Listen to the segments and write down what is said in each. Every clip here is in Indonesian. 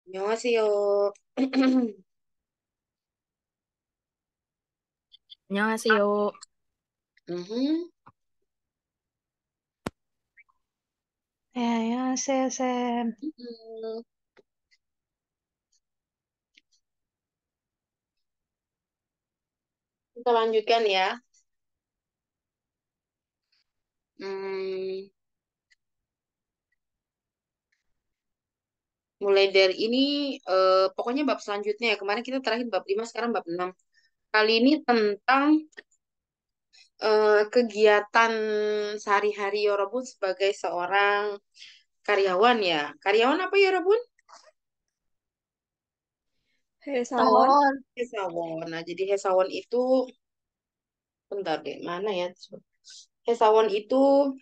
안녕하세요. 안녕하세요. Mhm. 안녕하세요, 쌤. Mhm. Kita lanjutkan ya. Hmm, mulai dari ini, pokoknya bab selanjutnya ya. Kemarin kita terakhir bab 5, sekarang bab 6. Kali ini tentang kegiatan sehari-hari Yorobun sebagai seorang karyawan ya. Karyawan apa ya, Yorobun? Hesawan. Tawon. Hesawon. Nah, jadi Hesawon itu, bentar deh, mana ya? Hesawon itu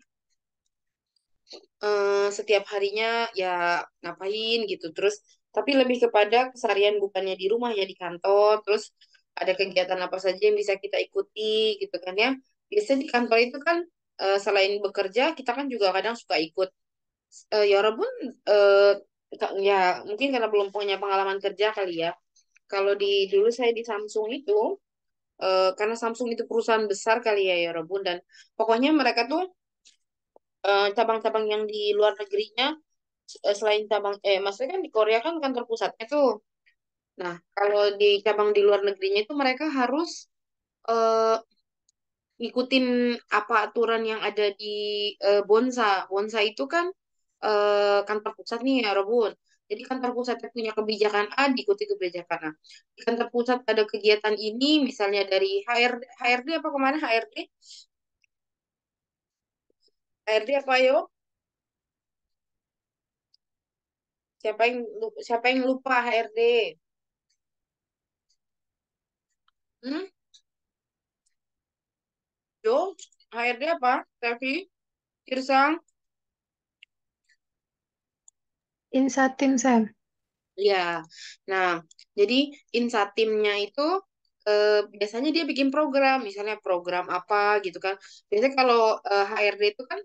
setiap harinya ya ngapain gitu. Terus tapi lebih kepada keseharian bukannya di rumah ya di kantor. Terus ada kegiatan apa saja yang bisa kita ikuti gitu kan ya. Biasanya di kantor itu kan selain bekerja kita kan juga kadang suka ikut. Ya walaupun eh, ya mungkin karena belum punya pengalaman kerja kali ya. Kalau di dulu saya di Samsung itu karena Samsung itu perusahaan besar kali ya ya Robun dan pokoknya mereka tuh cabang-cabang yang di luar negerinya selain cabang maksudnya kan di Korea kan kantor pusatnya tuh. Nah, kalau di cabang di luar negerinya itu mereka harus eh, ngikutin apa aturan yang ada di Bonsa. Bonsa itu kan kantor pusat nih ya, Robun. Jadi kantor pusatnya punya kebijakan A, diikuti kebijakan A. Di kantor pusat ada kegiatan ini, misalnya dari HRD apa kemana HRD? HRD apa yo? Siapa yang lupa HRD? Hmm? Yo, HRD apa? Tevi, Kirsang? Insatim, Sam. Ya, nah, jadi insatimnya itu biasanya dia bikin program, misalnya program apa gitu kan. Biasanya kalau HRD itu kan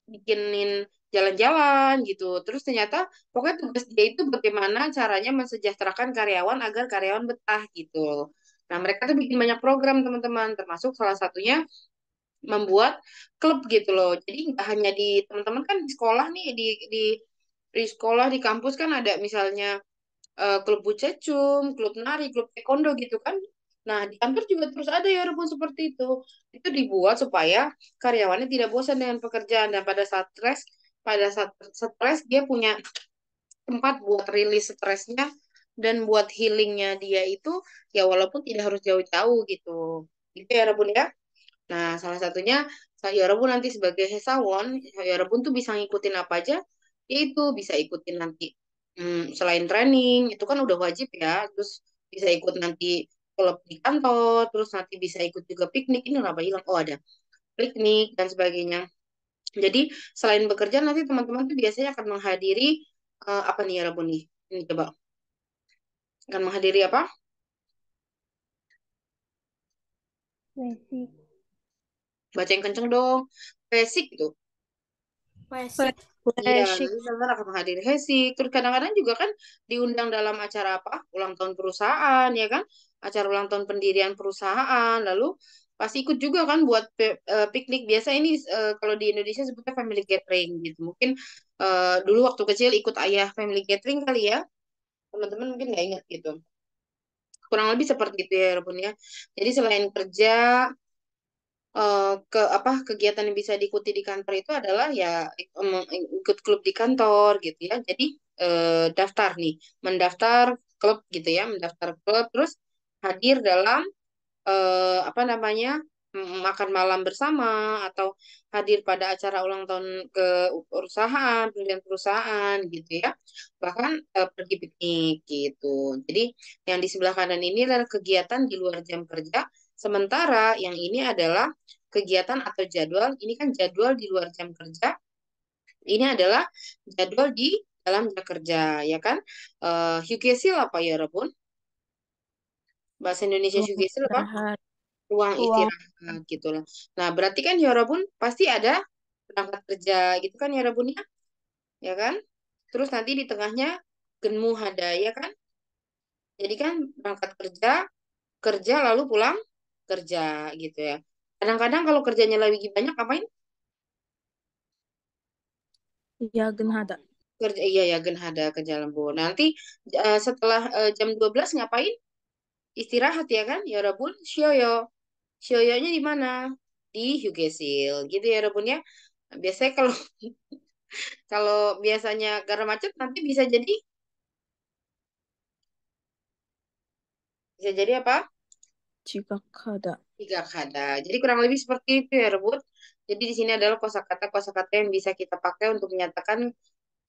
bikinin jalan-jalan gitu. Terus ternyata pokoknya tugas dia itu bagaimana caranya mensejahterakan karyawan agar karyawan betah gitu. Nah, mereka tuh bikin banyak program teman-teman, termasuk salah satunya membuat klub gitu loh. Jadi nggak hanya di teman-teman kan di sekolah nih di sekolah di kampus kan ada misalnya klub bucecum, klub nari, klub taekwondo gitu kan. Nah, di kantor juga terus ada ya walaupun seperti itu. Itu dibuat supaya karyawannya tidak bosan dengan pekerjaan dan pada saat stres dia punya tempat buat rilis stresnya dan buat healingnya dia itu ya walaupun tidak harus jauh-jauh gitu. Gitu ya Rebun ya. Nah, salah satunya saya Rebun nanti sebagai Hesawon, saya Rebun tuh bisa ngikutin apa aja, yaitu bisa ikutin nanti selain training itu kan udah wajib ya, terus bisa ikut nanti klub di kantor, terus nanti bisa ikut juga piknik. Ini kenapa hilang? Oh ada piknik dan sebagainya. Jadi selain bekerja nanti teman-teman tuh biasanya akan menghadiri apa nih ya Rebun nih? Ini coba akan menghadiri apa? Basic. Baca yang kenceng dong. Basic tuh. Basic. Iya, Basic. nanti teman akan menghadiri HESI. Terus kadang-kadang juga kan diundang dalam acara apa? Ulang tahun perusahaan, ya kan? Acara ulang tahun pendirian perusahaan. Lalu pasti ikut juga kan buat piknik. Biasa ini kalau di Indonesia sebutnya family gathering gitu. Mungkin dulu waktu kecil ikut ayah family gathering kali ya. Teman-teman mungkin nggak ingat gitu. Kurang lebih seperti itu ya, Rabun ya. Jadi selain kerja, ke apa kegiatan yang bisa diikuti di kantor itu adalah ya ikut klub di kantor gitu ya. Jadi daftar nih, mendaftar klub gitu ya, mendaftar klub terus hadir dalam apa namanya? makan malam bersama atau hadir pada acara ulang tahun ke perusahaan, pembelian perusahaan gitu ya. Bahkan pergi piknik gitu. Jadi yang di sebelah kanan ini adalah kegiatan di luar jam kerja, sementara yang ini adalah kegiatan atau jadwal. Ini kan jadwal di luar jam kerja. Ini adalah jadwal di dalam jam kerja, ya kan? Hygesil apa ya, Rebun? Bahasa Indonesia Ruang Hygesil apa? istirahat. Ruang Ruang. istirahat gitu lah. Nah, berarti kan ya Rabun pasti ada berangkat kerja gitu kan ya Rabun ya kan? Terus nanti di tengahnya genmu hada ya kan? Jadi kan berangkat kerja, kerja lalu pulang kerja gitu ya. Kadang-kadang kalau kerjanya lagi banyak ngapain? Ya, genhada. Kerja iya ya gen hada kerja lembur. Nanti setelah jam 12 ngapain? Istirahat ya kan? Ya Rabun, shioyo. Shioyonya di mana? Di Hyugesil gitu ya Rabun ya. Biasanya kalau kalau biasanya gara macet nanti bisa jadi apa? Jika kada. Tiga kada. Jadi kurang lebih seperti itu ya, Rebut. Jadi di sini adalah kosakata-kosakata yang bisa kita pakai untuk menyatakan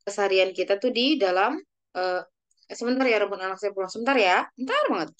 keseharian kita tuh di dalam eh sebentar ya, Rebut anak saya pulang sebentar ya. Bentar banget.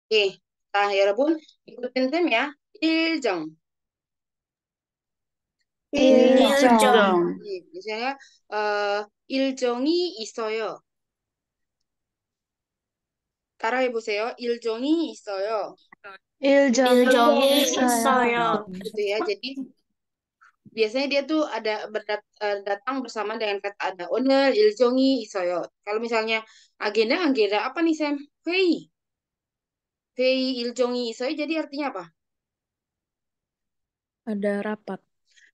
Oke, nah ya Rebun ikutin tim ya. Iljong. 일정. Iljong. Misalnya 일정이 있어요. 따라해보세요. 일정이 있어요. 일정이 Iljongi 있어요. 있어요. Gitu ya. Jadi biasanya dia tuh ada datang bersama dengan kata ada 오늘 일정이 있어요. Kalau misalnya agenda agenda apa nih Sam? 회의. 회의 일정이 있어요. Jadi artinya apa? Ada rapat.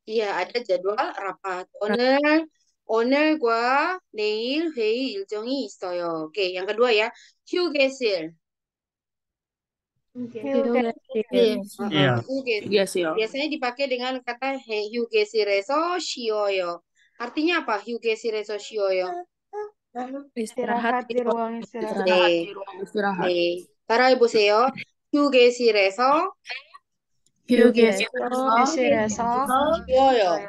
Iya, ada jadwal rapat. 오늘과 내일 회의 일정이 있어요. Oke, yang kedua ya. 휴게실. 휴게실. Heeh, Iya. 휴게실. Iya sih, yo. Biasanya dipakai dengan kata 휴게실에서 쉬어요. Artinya apa? 휴게실에서 쉬어요. Istirahat Istirahat di ruang istirahat. 네, Istirahat. 네. 따라해보세요. 휴게실에서 휴게실에서 쉬어요. 쉬어요.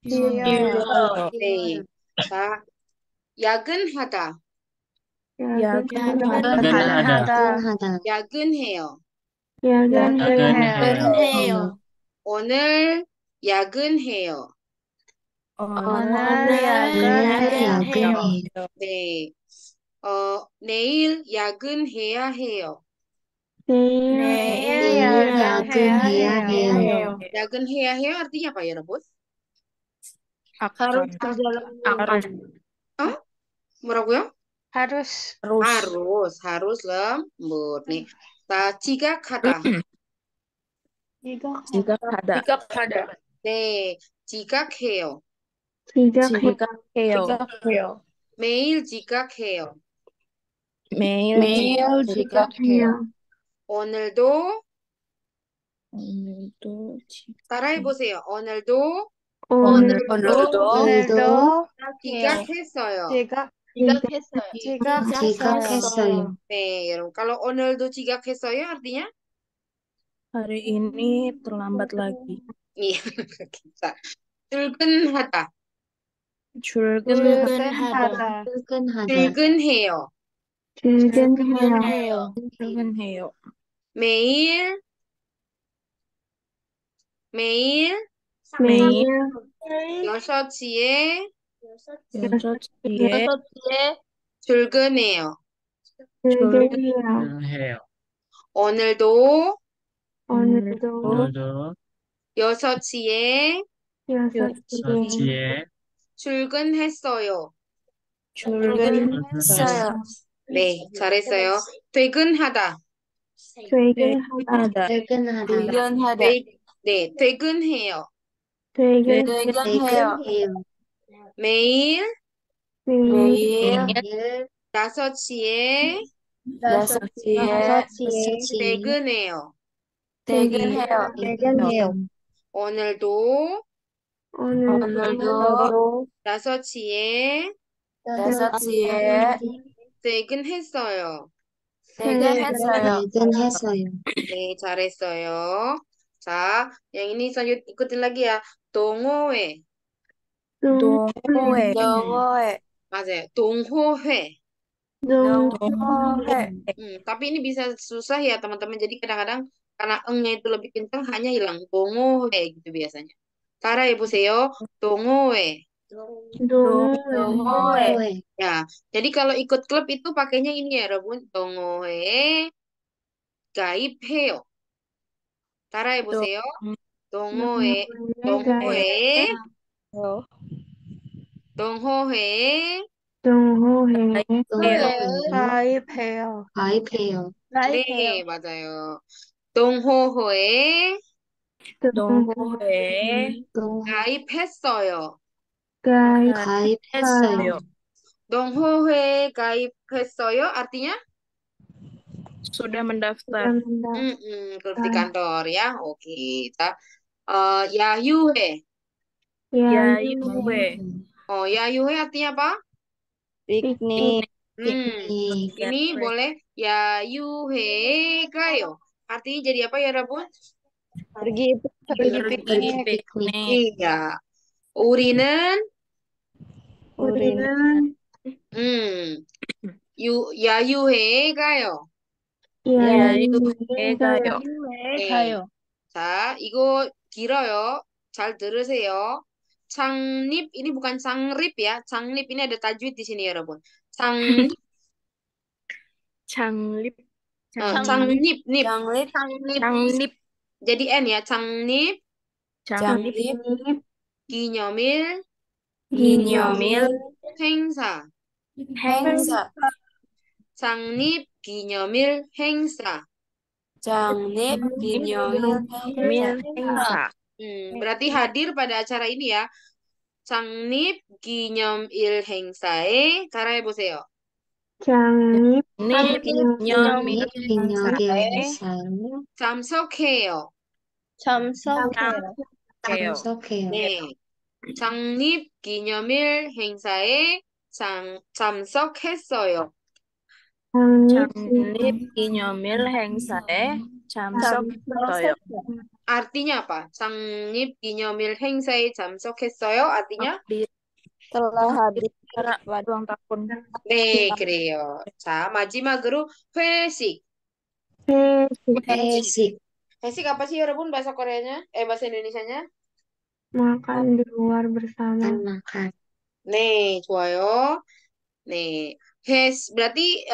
쉬어요. 네. 자, 야근하다. 야근하다. 야근하다. 야근해요. 야근해요. 야근해요. 오늘 야근해요. 오늘 야근해요. 야근해요. 네. 내일 야근해야 해요. 내일 내일 야근해야 해요. 야근해요. 야근해야 해요 artinya apa ya, Rebus? Akan. Harus. 어? 뭐라고요? harus Harus. harus lembut nih. 지각하다. 지각 Jika ada. 네, 지각해요. 지각해요. 매일 지각해요. 매일 지각해요. 오늘도 오늘도 따라해보세요. 오늘도 오늘도 오늘도 지각했어요. 지각했어요. 지각했어요. 지각했어요. 네, 여러분. kalau 오늘도 지각했어요 artinya? Hari ini terlambat lagi. Iya, kita. 출근하다. 출근하다. 출근해요. 출근해요. 출근해요. 매일, 매일 매일 6시에 6시에 출근해요. 출근해요. 오늘도 오늘도 6시에 6시에 출근했어요. 출근했어요. 네, 잘했어요. 퇴근하다. 퇴근하다. 네, 퇴근해요. 퇴근해요. 매일 매일 5시에 6시에 퇴근해요. 퇴근해요. 오늘도 오늘도 5시에 6시에 퇴근했어요. 퇴근했어요. 네, 잘했어요. 자, yang ini selanjut ikutin lagi ya. 동호회. 동호회. 맞아요. 동호회. 동호회. Tapi ini bisa susah ya teman-teman. Jadi kadang-kadang karena engnya itu lebih kencang hanya hilang 동호회 gitu biasanya. 따라해보세요. 동호회. 동호회. Ya, jadi kalau ikut klub itu pakainya ini ya, 여러분. 동호회에 가입해요. 따라해보세요. 동호회, 동호회에, 동호회에, 가입해요. 네, 맞아요. 동호회에 동호회에 가입했어요. 가입했어요. 동호회에 가입했어요. Artinya? Sudah mendaftar. Klub di kantor ya. Oke, kita 야유회. 야유회. 야유회 artinya apa? Piknik. Ini boleh 야유회 가요. Artinya jadi apa ya, Rabun? Pergi piknik. Iya. 우리는 Urin. 야유회 가요. 야유회 가요. 네. 자, 이거 길어요. 잘 들으세요. 창립 ini bukan 창립 ya. 창립 ini ada tajwid di sini ya, 여러분. 창립, 창립. 창립, 닙. 창립. Jadi N ya, 창립 창립. 기념일 기념일. 행사. 행사. 창립 기념일 행사. 기념일 행사. Berarti hadir pada acara ini ya. 창립 기념일 행사에 따라해보세요. 기념일 행사에 참석해요. 참석해요. 네. 창립 기념일 행사에 참석했어요. 창립 기념일 행사에 참석했어요. Artinya apa? 창립 기념일 행사에 참석했어요. Artinya? Telah hadir Acara ulang tahun. 네, 그래요. 자, 마지막으로 회식. 회식 apa sih, 여러분? Bahasa Koreanya? Bahasa Indonesianya? Makan di luar bersama. 네, 좋아요. 네. berarti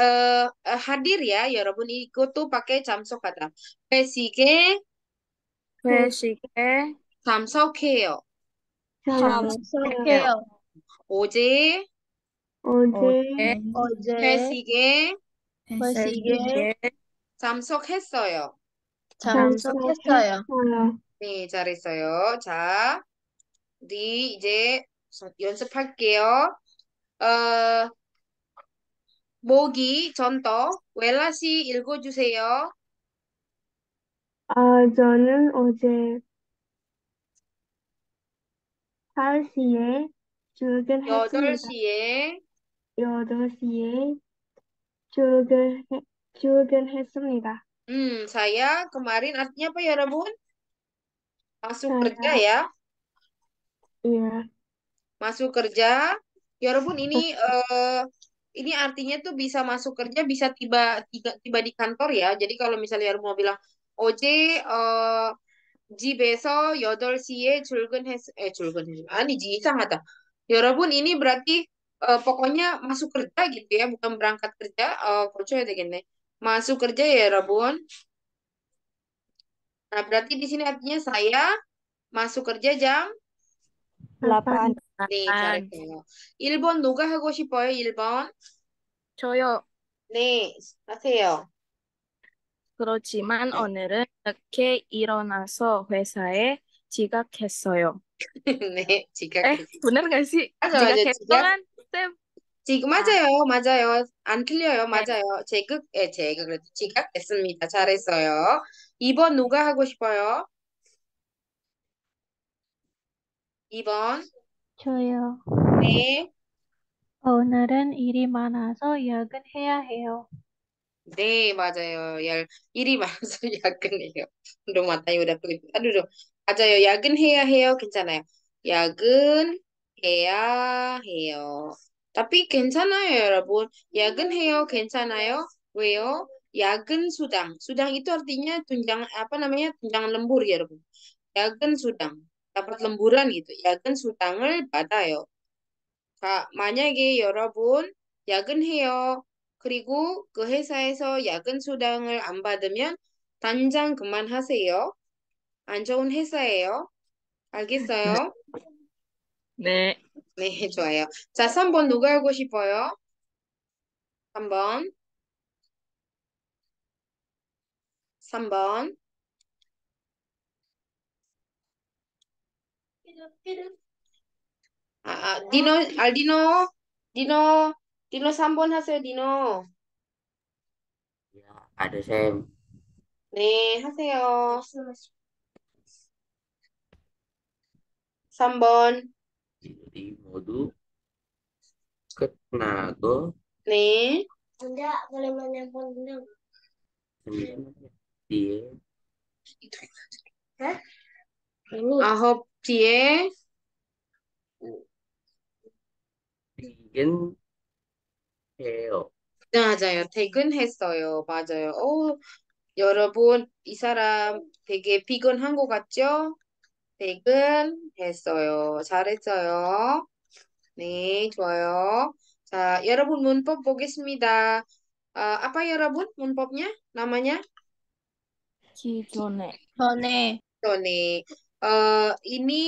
hadir ya, 여러분. Ikut tuh pakai 참석하다. 회식에 참석해요. 참석해요. 어제 회식에 참석했어요. 참석했어요. 네, 잘했어요. 자, 우리 이제 연습할게요. 모기 전터 웰라 씨 읽어주세요. 저는 어제 8시에 출근했습니다. 8시에 8시에 출근했습니다. Saya kemarin artinya apa ya, Rabun? Masuk kerja saya, ya. iya, Masuk kerja. Ya Rabun, ini artinya tuh bisa masuk kerja, bisa tiba di kantor ya. Jadi kalau misalnya Rabun mau bilang, 어제 집에서 8시에 출근했. 아니지, 이상하다. 여러분, ini berarti pokoknya masuk kerja gitu ya, bukan berangkat kerja. 고쳐야 되겠네. Masuk kerja ya, 여러분. Nah, berarti di sini artinya saya masuk kerja jam 8. 네, 잘했어요. 1번 누가 하고 싶어요? 1번. 저요. 네, 하세요. 그렇지만 오늘은 늦게 일어나서 회사에 지각했어요. 네, 지각. bener gak sih? 맞아, 지각했어 지각. kan, 쌤? 지금 맞아요. 안 틀려요. 맞아요. 그래도 지각했습니다. 잘했어요. 2번 누가 하고 싶어요? 2번. 저요. 네. 오늘은 일이 많아서 야근해야 해요. 네, 맞아요. 일이 많아서 야근해요. udah matanya udah kelip. Aduh, duh. 맞아요. 야근해야 해요. 괜찮아요. 야근해야 해요. tapi 괜찮아요, 여러분. 야근해요. 괜찮아요. 왜요? 야근 수당. 수당 itu artinya tunjangan apa namanya? Tunjangan lembur ya, 여러분. 야근 수당. dapat lemburan gitu. 야근 수당을 받아요. 만약에 여러분 야근해요. 그리고 그 회사에서 야근 수당을 안 받으면 당장 그만하세요. 안 좋은 회사예요. 네. 알겠어요? 네. 네, 좋아요. 자, 3번 누가 하고 싶어요? 3번. 3번. 디노, 알디노, 디노, 디노 3번 하세요, 디노. Ya, ada Sam. 네, 하세요. 3번. Di modu Ketnago 네. Enggak, boleh menelpon dulu. dia 아홉 뒤에 Digen Heo. 맞아요. 퇴근했어요. 맞아요. 여러분, 이 사람 되게 비건한 것 같죠? 퇴근했어요. 잘했어요. 네, 좋아요. 자, 여러분 문법 보겠습니다. apa 여러분? 문법nya? namanya? 기존에. 전에. nih. Ini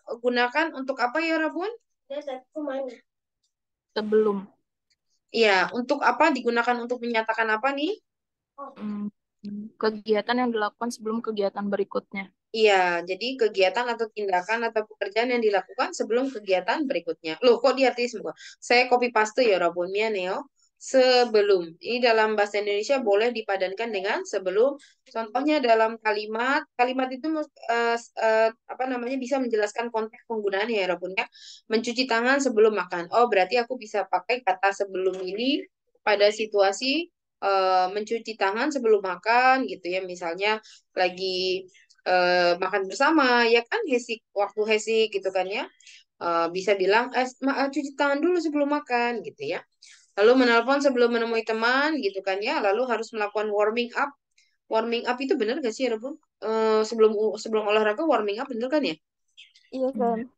digunakan untuk apa ya, Rabun? sebelum. Iya, untuk apa? Digunakan untuk menyatakan apa nih? Hmm, kegiatan yang dilakukan sebelum kegiatan berikutnya. Iya, jadi kegiatan atau tindakan atau pekerjaan yang dilakukan sebelum kegiatan berikutnya. Loh, kok diartikan semua? Saya copy paste ya, Rabun. Neo. Sebelum. Ini dalam bahasa Indonesia boleh dipadankan dengan sebelum. Contohnya dalam kalimat itu apa namanya bisa menjelaskan konteks penggunaannya ya, Rabun ya. Mencuci tangan sebelum makan. Oh, berarti aku bisa pakai kata sebelum ini pada situasi mencuci tangan sebelum makan gitu ya. Misalnya lagi makan bersama ya kan waktu hesik gitu kan ya. Bisa bilang cuci tangan dulu sebelum makan gitu ya. Lalu menelpon sebelum menemui teman gitu kan ya. Lalu harus melakukan warming up. Warming up itu benar gak sih ya, Rebun? Sebelum sebelum olahraga warming up bener kan ya? Iya kan.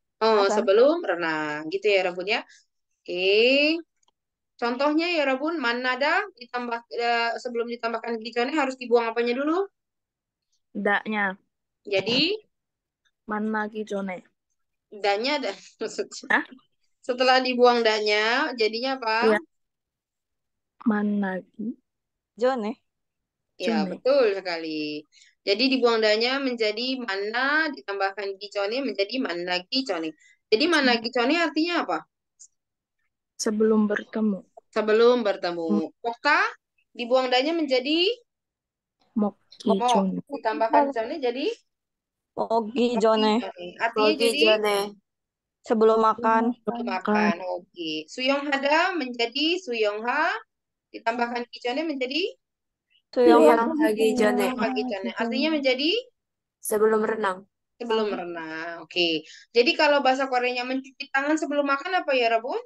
Sebelum renang gitu ya, Rebun ya. Oke. Contohnya ya, Rebun, manada sebelum ditambahkan giconnya harus dibuang apanya dulu? daknya. Jadi 만나기 전에. danya Hah? setelah dibuang danya jadinya apa? Iya. 만나기 전에. Ya, 전에. betul sekali. Jadi dibuang danya menjadi mana, ditambahkan gicone menjadi mana gicone. Jadi mana gicone artinya apa? sebelum bertemu. Sebelum bertemu. Pokta dibuang danya menjadi 먹기 mok. 전에. Ditambahkan gicone jadi 먹기 전에. artinya jadi Sebelum makan. Sebelum makan. makan. Oke. Suyonghada menjadi Suyongha. Ditambahkan Kijone menjadi Suyong Suyong hagi jone. Kijone. Artinya menjadi sebelum renang. sebelum renang. Oke. Jadi kalau bahasa Koreanya mencuci tangan sebelum makan apa ya, Rabun?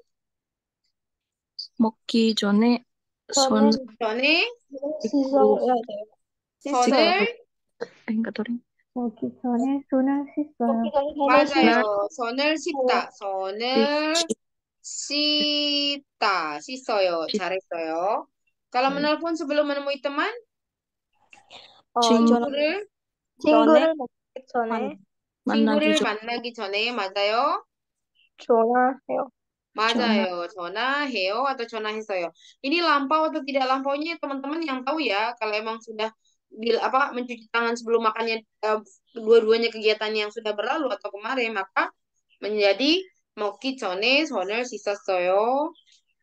먹기 전에 손 Jone, 씻어야 돼요. 손을 enggak tahu. 먹기 전에 손을 씻어요. 맞아요. 손을 씻다. 손을 씻- 씻다. 씻어요. 씻- 잘했어요. Kalau menelpon sebelum menemui teman, 친- 친구를 친구를 만- 전에 만나기 친구를 전 만나기 전에 맞아요. 전화해요. 맞아요. 전화해요 atau 전화했어요. Ini lampau atau tidak lampaunya teman-teman yang tahu ya. Kalau emang sudah mencuci tangan sebelum makannya dua-duanya kegiatan yang sudah berlalu atau kemarin maka menjadi 먹기 전에 손을 씻었어요.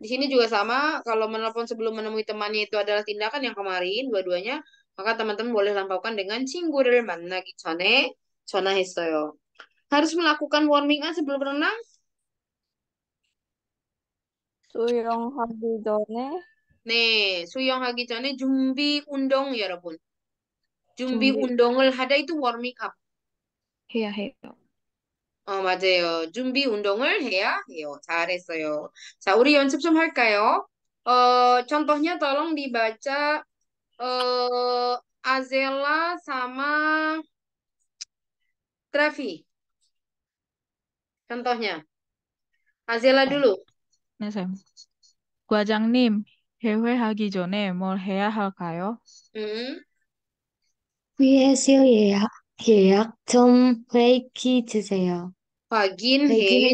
Di sini juga sama, kalau menelpon sebelum menemui temannya itu adalah tindakan yang kemarin dua-duanya, maka teman-teman boleh lampaukan dengan 친구를 만나기 전에 전화했어요. Harus melakukan warming up sebelum renang? 수영하기 전에 네, 수영하기 전에 준비 운동 여러분. 준비 준비. 운동을 하다 itu warming up. 해야 해요. 맞아요. 준비 운동을 해야 해요. 잘했어요. 자, 우리 연습 좀 할까요? contohnya tolong dibaca Azela sama Travi. Contohnya. Azela dulu. 네, 쌤. 과장님, 개회하기 전에 뭘 해야 할까요? Hmm. VSO 예약 좀 회기 주세요. Pagin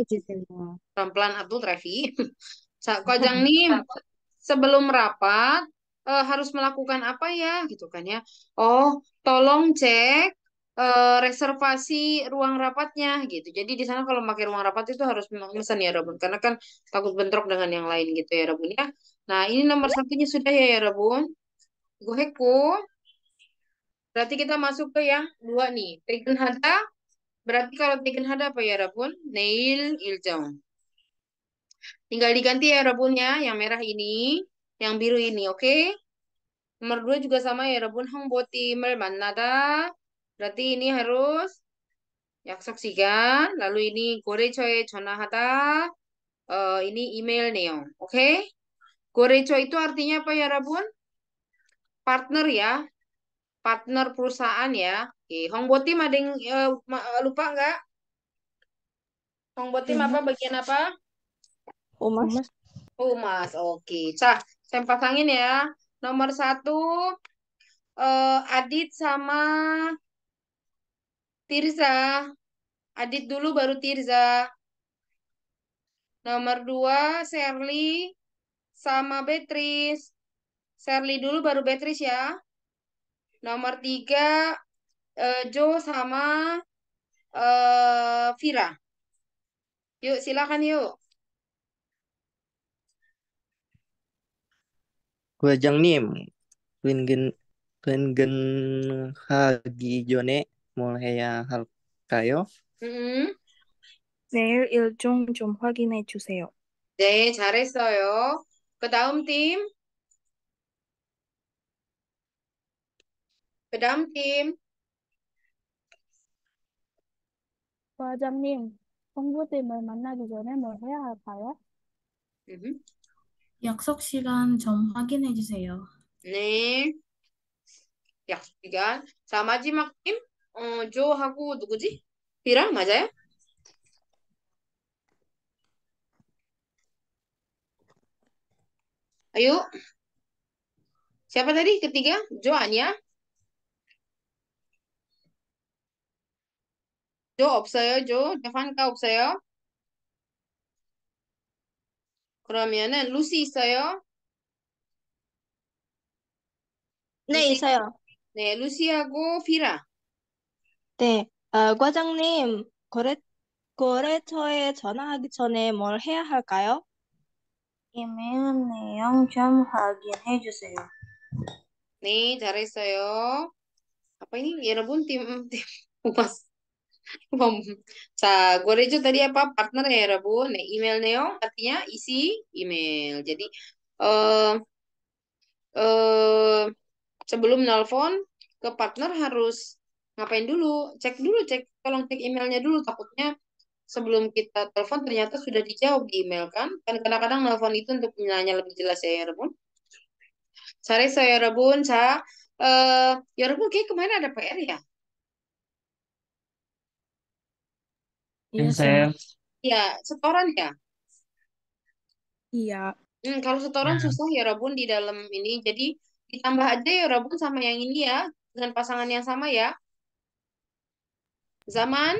주세요. pelan-pelan Abdul Travi. Kojangnim, sebelum rapat harus melakukan apa ya gitu kan ya. Oh, tolong cek reservasi ruang rapatnya gitu. Jadi di sana kalau pakai ruang rapat itu harus memesan ya Rabun. Karena kan takut bentrok dengan yang lain gitu ya Rabun ya. Nah ini nomor satunya sudah ya Rabun. Goheko. Berarti kita masuk ke yang dua nih. Tegen hada. Berarti kalau tegen hada apa ya Rabun? Nail iljong. Tinggal diganti ya Rabunnya. Yang merah ini. Yang biru ini. Oke. Nomor dua juga sama ya Rabun. Hongbotim을 만나다. Berarti ini harus 약속 시간. Lalu ini 거래처에 전화하다. Ini email neong. Oke. 거래처 itu artinya apa ya Rabun? Partner ya. Partner perusahaan ya. Oke. Hongbotim ada yang lupa nggak? Hongbotim apa bagian apa? 오마스 Humas. Oke. Saya pasangin ya. Nomor satu Adit sama Tirza. Adit dulu baru Tirza. Nomor dua Sherly sama Beatrice. Sherly dulu baru Beatrice ya. Nomor tiga Jo sama Vira. Yuk silakan yuk. 과장님, 근근, 근근하기 전에 뭘 해야 할까요? Mm-mm. 내일 일정 좀 확인해 주세요. 네, 잘했어요. 그 다음 팀. 그 다음 팀. 과장님, 홍보팀을 만나기 전에 뭘 해야 할까요? Mhm. 약속 시간 좀 확인해 주세요. 네. 야, 시간. 자, 마지막 팀. 조하고 누구지? 비랑 맞아요? Ayo. Siapa tadi ketiga? Jo Anya. Jo 없어요. 조. 데판카 없어요. 그러면은 루시 있어요? 네, 루시. 있어요. 네, 루시하고 비라. 네, 과장님, 거래처에 전화하기 전에 뭘 해야 할까요? 이메일 내용 좀 확인해 주세요. 네, 잘했어요. Apa ini? Ya Rabun tim humas. Mem- 자, 거래죠 tadi apa? Partner ya, Rabun. Nah, email neo artinya isi email. Jadi, eh eh sebelum nelpon ke partner harus ngapain dulu? Cek, tolong cek emailnya dulu. Takutnya sebelum kita telepon ternyata sudah dijawab di email kan? Kan kadang-kadang nelpon itu untuk nanya lebih jelas ya, Rabun. Saya Rabun, ya Rabun kayak kemarin ada PR ya? Iya, Sam. Sam. Ya, setoran ya. Iya. Kalau setoran Ya. susah ya Rabun di dalam ini. Jadi ditambah aja ya Rabun sama yang ini ya. Dengan pasangan yang sama ya. Zaman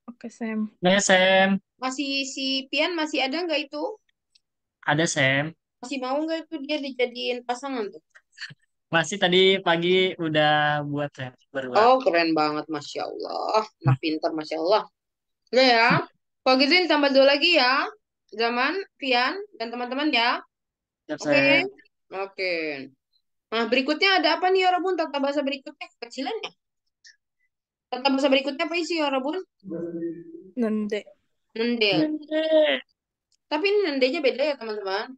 Oke, Sam. Nah, Sam. masih si Pian masih ada nggak itu? Ada Sam. Masih mau nggak itu dia dijadiin pasangan tuh? Masih tadi pagi udah buat Sam berdua. Oh keren banget, Masya Allah. Anak pintar, Masya Allah. Udah ya. Kalau gitu ini tambah dua lagi ya. Zaman, Pian, dan teman-teman ya. Siap, Oke. Sam. Oke. Nah berikutnya ada apa nih ya Rabun? Tata bahasa berikutnya kekecilan ya. Tata bahasa berikutnya apa isi ya Rabun? Nende. Nendel. Nende. Tapi ini nendenya beda ya teman-teman.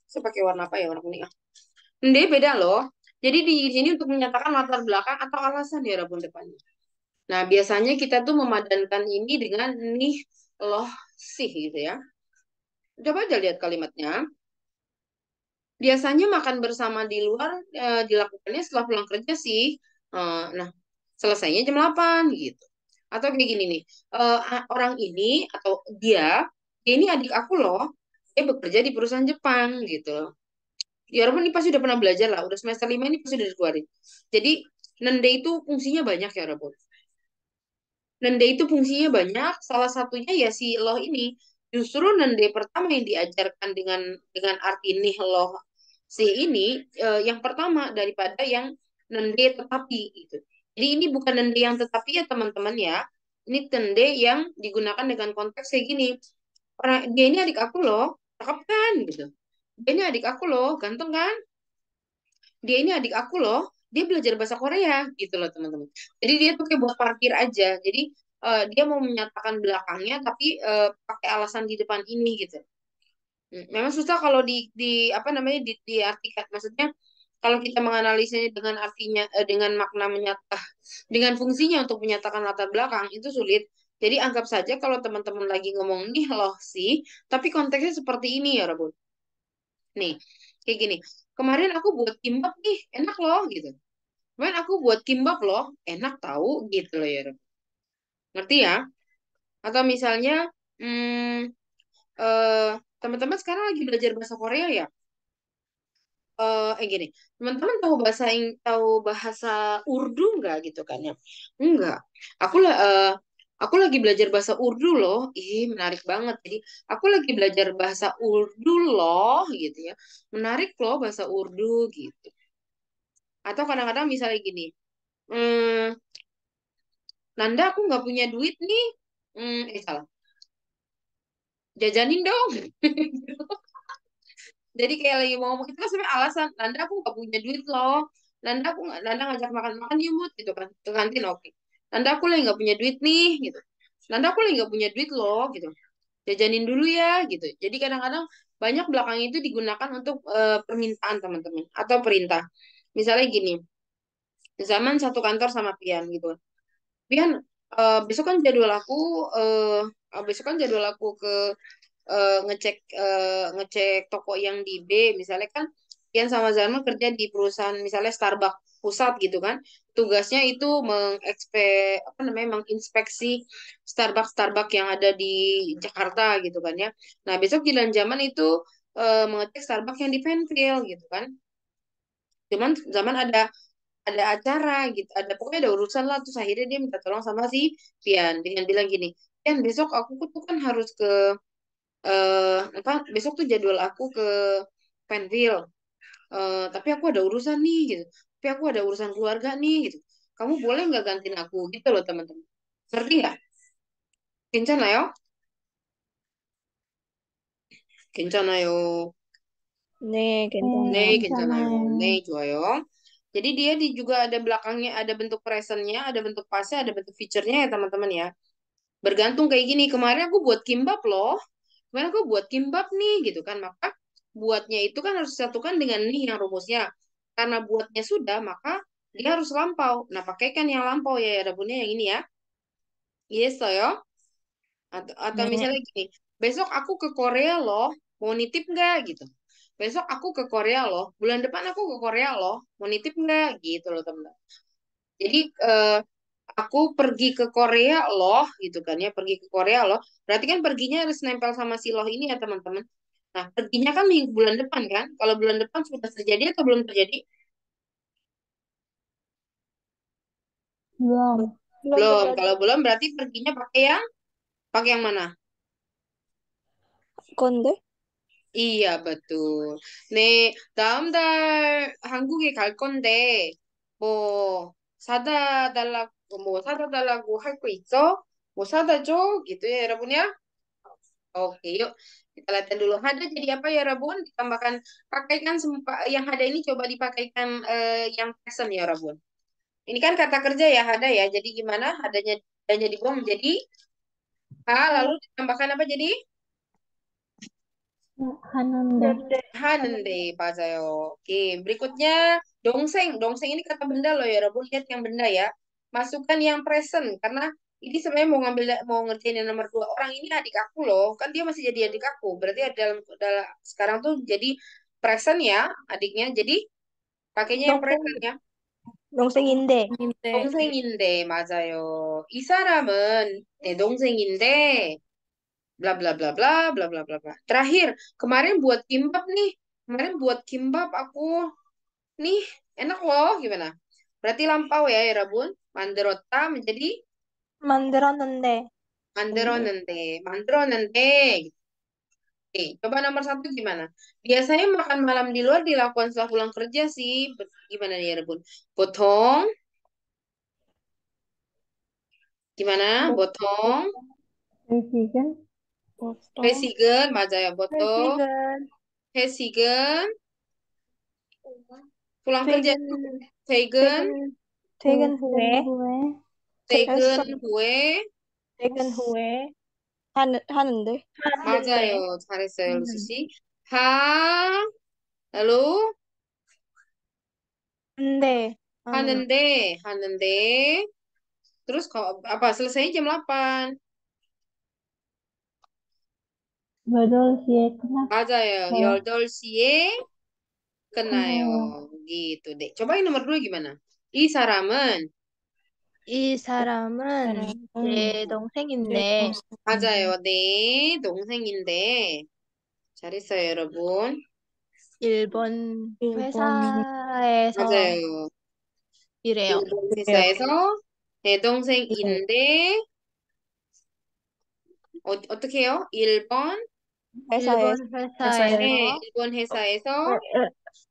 Saya pakai warna apa ya, warna kuning ah. Nende beda loh. Jadi di sini untuk menyatakan latar belakang atau alasan ya Rabun depannya. Nah biasanya kita tuh memadankan ini dengan nih loh sih gitu ya. Coba aja lihat kalimatnya. Biasanya makan bersama di luar dilakukannya setelah pulang kerja sih. Nah selesainya jam 8 gitu. Atau kayak gini nih. Orang ini atau dia ini adik aku loh. Dia bekerja di perusahaan Jepang gitu. Ya Roman ini pasti udah pernah belajar lah, udah semester 5 ini pasti udah dikeluarin. Jadi nende itu fungsinya banyak ya Roman. Nende itu fungsinya banyak, salah satunya ya si loh ini. Justru nende pertama yang diajarkan dengan arti nih loh si ini yang pertama daripada yang nende tetapi gitu. Jadi ini bukan nende yang tetapi ya teman-teman ya. Ini nende yang digunakan dengan konteks kayak gini. Dia ini adik aku loh, cakep kan gitu. Dia ini adik aku loh, ganteng kan? Dia ini adik aku loh, dia belajar bahasa Korea gitu loh teman-teman. Jadi dia tuh kayak buat parkir aja. Jadi dia mau menyatakan belakangnya tapi pakai alasan di depan ini gitu. Memang susah kalau di apa namanya diartikan. Maksudnya kalau kita menganalisanya dengan artinya dengan makna menyata dengan fungsinya untuk menyatakan latar belakang itu sulit. Jadi anggap saja kalau teman-teman lagi ngomong nih loh sih, tapi konteksnya seperti ini ya Rabun. Nih, kayak gini. Kemarin aku buat kimbap nih, enak loh gitu. Kemarin aku buat kimbap loh, enak tahu gitu loh ya. Ngerti ya? Atau misalnya, hmm, eh, teman-teman sekarang lagi belajar bahasa Korea ya? Gini, teman-teman tahu bahasa Urdu nggak gitu kan ya? Enggak. Aku lah, aku lagi belajar bahasa Urdu loh. Ih, menarik banget. Jadi, aku lagi belajar bahasa Urdu loh, gitu ya. Menarik loh bahasa Urdu gitu. Atau kadang-kadang misalnya gini, hmm, Nanda aku nggak punya duit nih. Salah. Jajanin dong. Jadi kayak lagi mau ngomong itu kan sebenarnya alasan. Nanda aku nggak punya duit loh. Nanda ngajak makan-makan yuk Mut gitu kan. Ke kantin oke. Nanda aku lagi nggak punya duit nih gitu. Nanda aku lagi nggak punya duit loh gitu. Jajanin dulu ya gitu. Jadi kadang-kadang banyak belakang itu digunakan untuk permintaan teman-teman atau perintah. Misalnya gini, zaman satu kantor sama Pian gitu. Pian, besok kan jadwal aku besok kan jadwal aku ke ngecek toko yang di B misalnya kan Pian sama Zarma kerja di perusahaan misalnya Starbucks pusat gitu kan tugasnya itu apa namanya menginspeksi Starbucks yang ada di Jakarta gitu kan ya nah besok Jilan Zaman itu mengecek Starbucks yang di Penfield gitu kan cuman zaman ada acara gitu ada pokoknya ada urusan lah terus akhirnya dia minta tolong sama si Pian dengan bilang gini Pian besok aku tuh kan harus ke apa besok tuh jadwal aku ke Penville. Tapi aku ada urusan nih gitu tapi aku ada urusan keluarga nih gitu kamu boleh nggak gantiin aku gitu loh teman-teman ngerti nggak Kincana yo Kincana yo 네, 네, 네 괜찮아요. 괜찮아요 괜찮아요. 네 좋아요 Jadi dia juga ada belakangnya, ada bentuk presentnya, ada bentuk pasnya, ada bentuk feature-nya ya teman-teman ya. Bergantung kayak gini. Kemarin aku buat kimbap loh. Kemarin aku buat kimbap nih gitu kan. Maka buatnya itu kan harus disatukan dengan nih yang rumusnya. Karena buatnya sudah, maka dia harus lampau. Nah, pakaikan yang lampau ya, ya Rabunnya yang ini ya. Yes, yo. Atau 네. misalnya gini, besok aku ke Korea loh, mau nitip nggak gitu. Besok aku ke Korea loh, bulan depan aku ke Korea loh, mau nitip nggak gitu loh teman-teman. Jadi aku pergi ke Korea loh gitu kan ya, pergi ke Korea loh. Berarti kan perginya harus nempel sama si loh ini ya teman-teman. Nah, perginya kan minggu bulan depan kan? Kalau bulan depan sudah terjadi atau belum terjadi? belum. belum Belum. terjadi. Kalau belum berarti perginya pakai yang mana? 건데? Iya, betul. 네, 다음 달 한국에 갈 건데, 뭐, 사다 달라고 할 거 있어? 뭐 사다 줘? gitu ya, 여러분 ya. Oke, yuk. Kita latihan dulu. Hada jadi apa ya, Rabun? Ditambahkan, pakaikan yang hada ini coba dipakaikan yang present ya, Rabun. Ini kan kata kerja ya, hada ya. Jadi gimana? Hadanya dibuang menjadi lalu ditambahkan apa jadi? 하는데, 근데 하는데 맞아요. Oke, berikutnya dongseng. Dongseng ini kata benda loh ya, Rabu. Lihat yang benda ya. Masukkan yang present karena ini sebenarnya mau ngerjain yang nomor dua. Orang ini adik aku loh. Kan dia masih jadi adik aku. Berarti dalam sekarang tuh jadi present ya adiknya. Jadi pakainya yang 동생, present ya. 동생인데, 네. 동생인데 맞아요. 이 사람은 내 동생인데 bla bla bla bla bla bla bla bla. Terakhir, kemarin buat kimbap nih. Kemarin buat kimbap aku nih enak loh gimana? Berarti lampau ya ya Rabun. Manderota menjadi 만들었는데, manderonende. Oke, coba nomor satu gimana? Biasanya makan malam di luar dilakukan setelah pulang kerja sih. Gimana nih ya Rabun? Potong, gimana? 뭐, Potong, 외식은 보통, 회식은 맞아요. potong, 회식은, 회식은 pulang kerja itu 퇴근, 퇴근, 퇴근, 퇴근 후에, 후에 했어, 퇴근 후에 퇴근 후에, 하는데, 하는데, 맞아요. 잘했어요, 루시 씨. 하, lalu 근데, 하는, 하는데, terus apa? Selesainya jam 8. 8시에 끝났어요. 맞아요. 8시에 끝나요. 끝나요. Gitu deh. Coba yang nomor 2 gimana? 이 사람은 이 사람은 내 제 동생인데, 맞아요. 내 동생인데 잘했어요, 여러분. 일본 일본 회사에서 맞아요. 일해요. 일본 회사에서 내 동생인데 어떻게 해요? 일본 일본 회사에서 네, 회사에서 일본 회사에서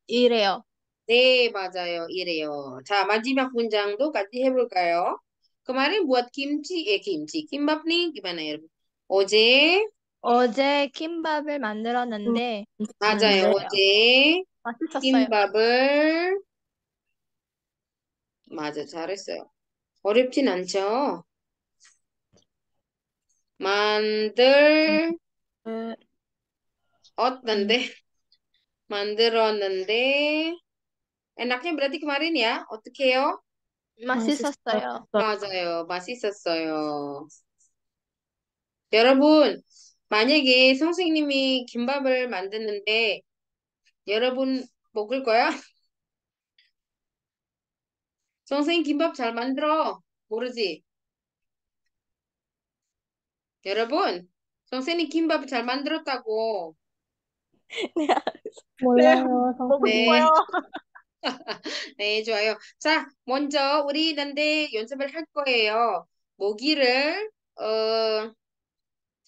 일해요. 네, 맞아요. 이래요. 자, 마지막 문장도 같이 해볼까요? 그말은 buat 김밥 nih gimana ya? 어제, 어제 김밥을 만들었는데 맞아요. 하는데 어제 맛있었어요. 김밥을, 맞아, 잘했어요. 어렵진 않죠? 만들, 그 어떤데? 만들었는데, enaknya berarti kemarin ya? 어떻게 해요? 맛있었어요. 맞아요. 맛있었어요. 여러분, 만약에 선생님이 김밥을 만드는데 여러분 먹을 거야? 선생님 김밥 잘 만들어. 모르지? 여러분, 선생님 김밥 잘 만들었다고. 네, 몰라요, 먹고 네, 선생님. 싶어요. 네, 좋아요. 자, 먼저 우리 근데 연습을 할 거예요. 모기를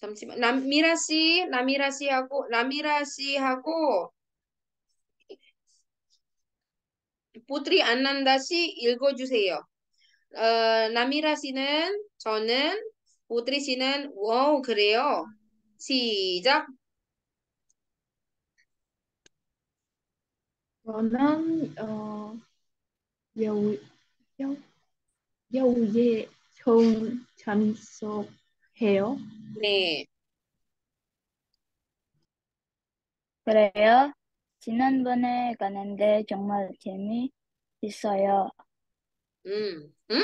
잠시만. 나미라 씨하고 부트리 안난다 씨 읽어주세요. 나미라 씨는 저는, 보드리 씨는 그래요. 시작. 저는 여우, 여, 여우에 처음 참석해요. 네. 그래요? 지난번에 가는데 정말 재미있어요. 응? 응?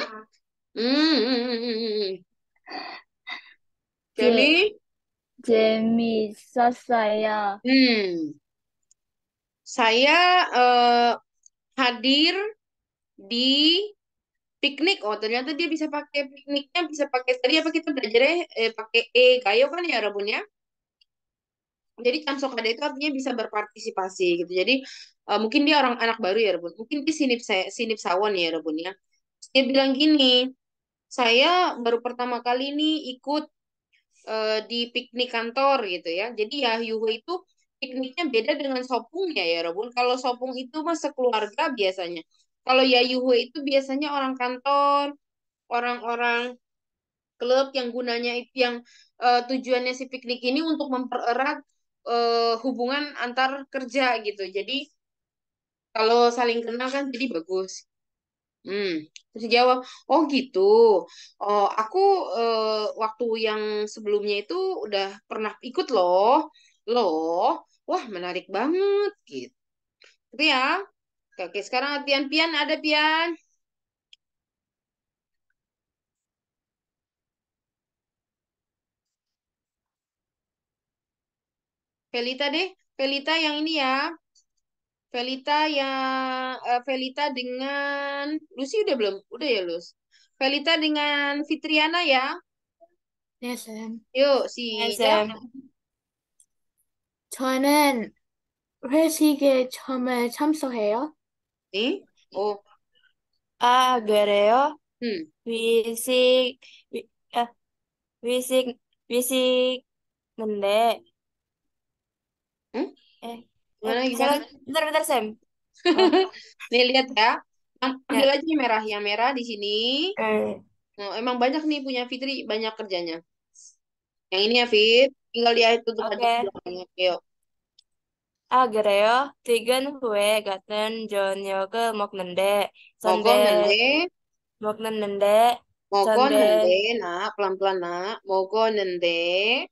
음. 재, 재미? 재미있었어요. Saya hadir di piknik. Oh, ternyata dia bisa pakai pikniknya, bisa pakai tadi apa kita belajarnya pakai kayo kan ya Rabun ya. Jadi Camsokada itu artinya bisa berpartisipasi gitu. Jadi mungkin dia orang anak baru ya Rabun. Mungkin dia sinip sawon ya Rabun ya. Terus dia bilang gini, saya baru pertama kali ini ikut di piknik kantor gitu ya. Jadi ya Yuhu itu pikniknya beda dengan sopungnya ya Rabun. Kalau sopung itu mah sekeluarga biasanya. Kalau ya Yuhu itu biasanya orang kantor, orang-orang klub yang gunanya itu yang tujuannya si piknik ini untuk mempererat hubungan antar kerja gitu. Jadi kalau saling kenal kan jadi bagus. Terus dia jawab, oh gitu. Oh, aku waktu yang sebelumnya itu udah pernah ikut loh. Loh, wah menarik banget gitu. Tapi ya, oke sekarang latihan pian ada pian. Felita deh, Felita yang ini ya. Felita dengan Lucy udah belum? Udah ya, Lus. Felita dengan Fitriana ya. 네, 쌤. Yuk, 네, siap. 쌤. 저는 회식에 처음에 참석해요. Nih. Oh, 아, 그래요? hmm. 위식, 위, 아, 위식인데, Hmm? eh, Gimana, gimana? 잠깐, bentar, Sam. Oh, Nih, lihat ya. Ambil ya, aja yang merah. Yang merah di sini. eh, Oh, emang banyak nih punya Fitri, banyak kerjanya. Yang ini ya, Fit. Tinggal dia tutup aja oke. belakangnya. Yuk. 아, 그래요? 퇴근 후에 같은 저녁을 Mogok 먹는데, nende, 선배, nak. Pelan-pelan, nak. 먹었는데,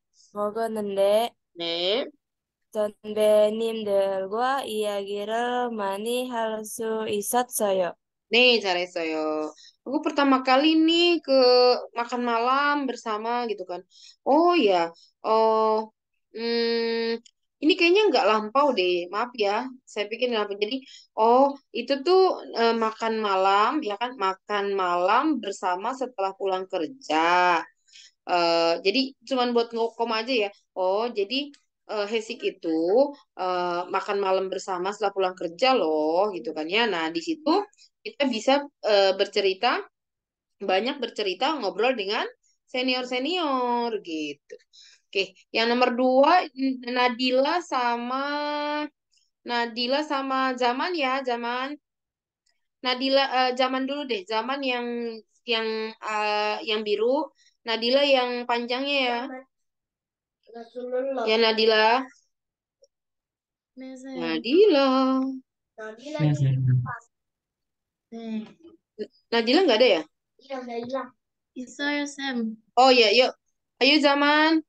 Nih. 선배님들과 이야기를 많이 할 수 있었어요. Nih, 잘했어요. Aku pertama kali nih ke makan malam bersama gitu kan. Oh ya, oh, ini kayaknya nggak lampau deh. Maaf ya, saya pikir nggak lampau. Jadi, oh itu tuh makan malam, ya kan? Makan malam bersama setelah pulang kerja. Jadi cuman buat ngokom aja ya. Oh, jadi Hesik itu makan malam bersama setelah pulang kerja loh, gitu kan ya. Nah, di situ kita bisa bercerita, banyak bercerita, ngobrol dengan senior-senior gitu. Oke, yang nomor dua Nadila sama Nadila sama Zaman ya, Zaman. Nadila Zaman dulu deh, Zaman yang yang biru, Nadila yang panjangnya ya. Ya Nadila, 네, 쌤. Nadila, 네, 쌤. 네. Nadila nggak ada ya? 있어요, 쌤. Oh ya, yuk, ayo Zaman.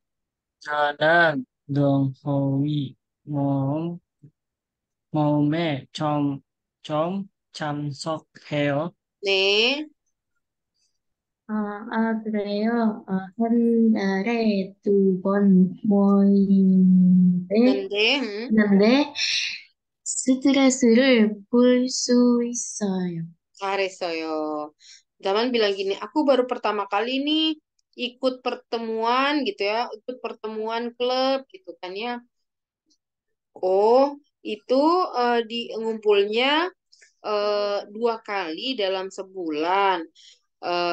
저는 동호회 모임, 모임에 좀 참석해요. 네, 그래요. 한 달에 2번 모이는데, Nende, 있는데 스트레스를 풀 수 있어요. 잘했어요. Zaman bilang gini, aku baru pertama kali nih ikut pertemuan gitu ya, ikut pertemuan klub gitu kan ya. Oh, itu di ngumpulnya 2 kali dalam sebulan.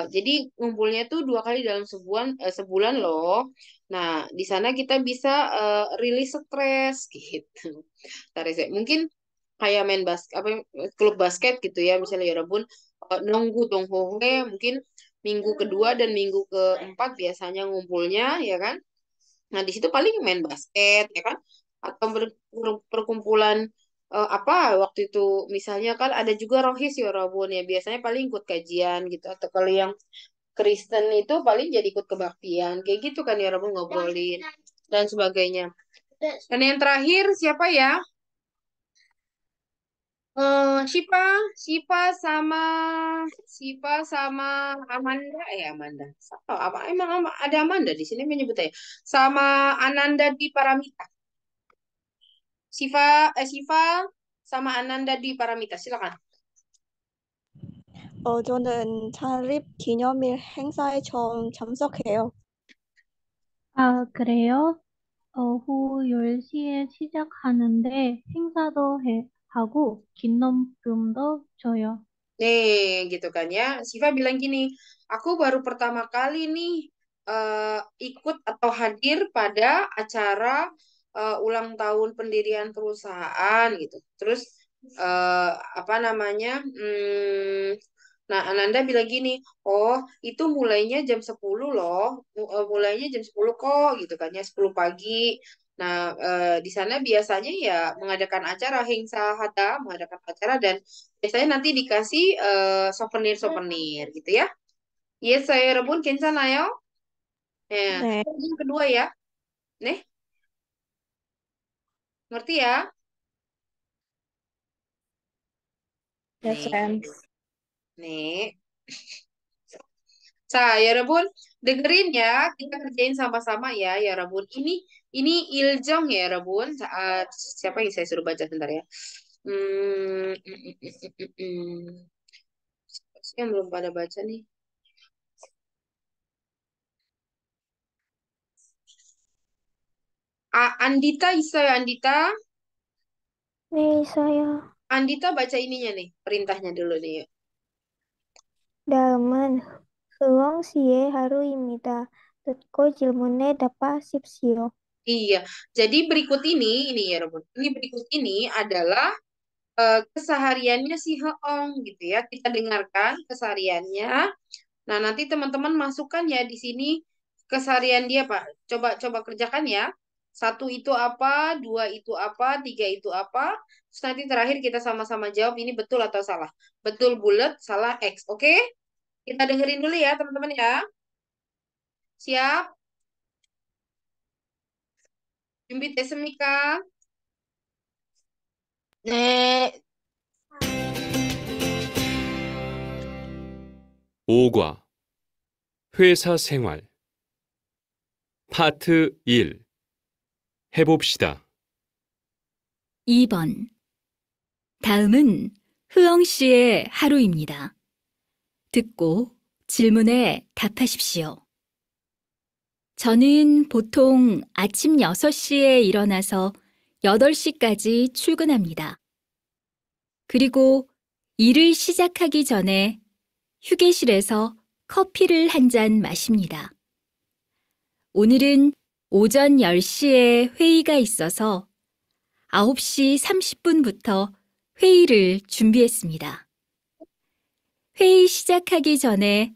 Jadi ngumpulnya tuh 2 kali dalam sebulan loh. Nah, di sana kita bisa rilis stres gitu. Tarik mungkin kayak main apa klub basket gitu ya misalnya ya Rabun nunggu dong hohe mungkin minggu kedua dan minggu keempat biasanya ngumpulnya ya kan. Nah, di situ paling main basket ya kan atau perkumpulan apa waktu itu misalnya kan ada juga rohis ya Rabun ya biasanya paling ikut kajian gitu atau kalau yang Kristen itu paling jadi ikut kebaktian kayak gitu kan ya Rabun ngobrolin dan sebagainya. Dan yang terakhir siapa ya? Shipa, Shipa sama Amanda, Amanda. Apa emang ada Amanda di sini menyebutnya? Sama Ananda di Paramita. Shiva sama Ananda di Paramita. Silakan. 저는 창립 기념일 행사에 처음 참석해요. 아, 그래요? 오후 10시에 시작하는데 행사도 하고 기념품도 줘요. Nih, gitu kan ya. Siva bilang gini, aku baru pertama kali nih ikut atau hadir pada acara ulang tahun pendirian perusahaan gitu. Terus apa namanya? Nah, Ananda bilang gini, oh itu mulainya jam 10 loh, mulainya jam 10 kok gitu kan ya, 10 pagi. Nah, di sana biasanya ya mengadakan acara Hengsa Hata, mengadakan acara dan biasanya nanti dikasih souvenir-souvenir gitu ya. Yes, saya rebun 괜찮아요? Nah, 네, yang kedua ya. Nih, ngerti ya? 네, Nih, 쌤. nih. Ya Rabun, dengerin ya, kita kerjain sama-sama ya Rabun. Ini Iljong ya Rabun. Siapa yang saya suruh baca sebentar ya? Siapa sih yang belum pada baca nih? Andita, 있어요, Andita. 네, 있어요. Andita baca ininya nih, perintahnya dulu nih. Yuk. 다음은 흐엉 씨의 하루입니다. 듣고 질문에 답하십시오. Iya, jadi berikut ini ya Rabun. Ini berikut ini adalah kesehariannya si Heong gitu ya. Kita dengarkan kesehariannya. Nah, nanti teman-teman masukkan ya di sini keseharian dia, Pak. Coba kerjakan ya. 1 itu apa, 2 itu apa, 3 itu apa. Terus nanti terakhir kita sama-sama jawab ini betul atau salah. Betul bulat, salah X. Oke? Kita dengerin dulu ya, teman-teman ya. Siap? 준비됐습니까? 네. 5과 회사 생활 파트 1 해봅시다. 2번. 다음은 흐엉 씨의 하루입니다. 듣고 질문에 답하십시오. 저는 보통 아침 6시에 일어나서 8시까지 출근합니다. 그리고 일을 시작하기 전에 휴게실에서 커피를 한 잔 마십니다. 오늘은 오전 10시에 회의가 있어서 9시 30분부터 회의를 준비했습니다. 회의 시작하기 전에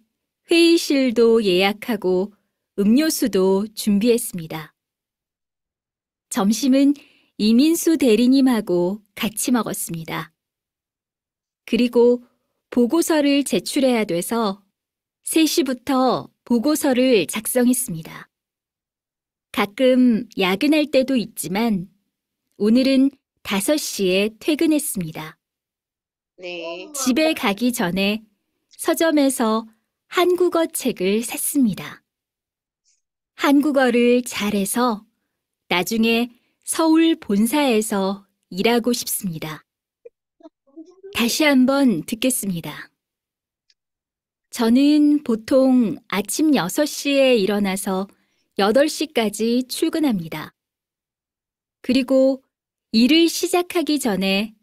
회의실도 예약하고 음료수도 준비했습니다. 점심은 이민수 대리님하고 같이 먹었습니다. 그리고 보고서를 제출해야 돼서 3시부터 보고서를 작성했습니다. 가끔 야근할 때도 있지만 오늘은 5시에 퇴근했습니다. 네. 집에 가기 전에 서점에서 한국어 책을 샀습니다. 한국어를 잘해서 나중에 서울 본사에서 일하고 싶습니다. 다시 한번 듣겠습니다. 저는 보통 아침 6시에 일어나서 8시까지 출근합니다. 그리고 일을 시작하기 전에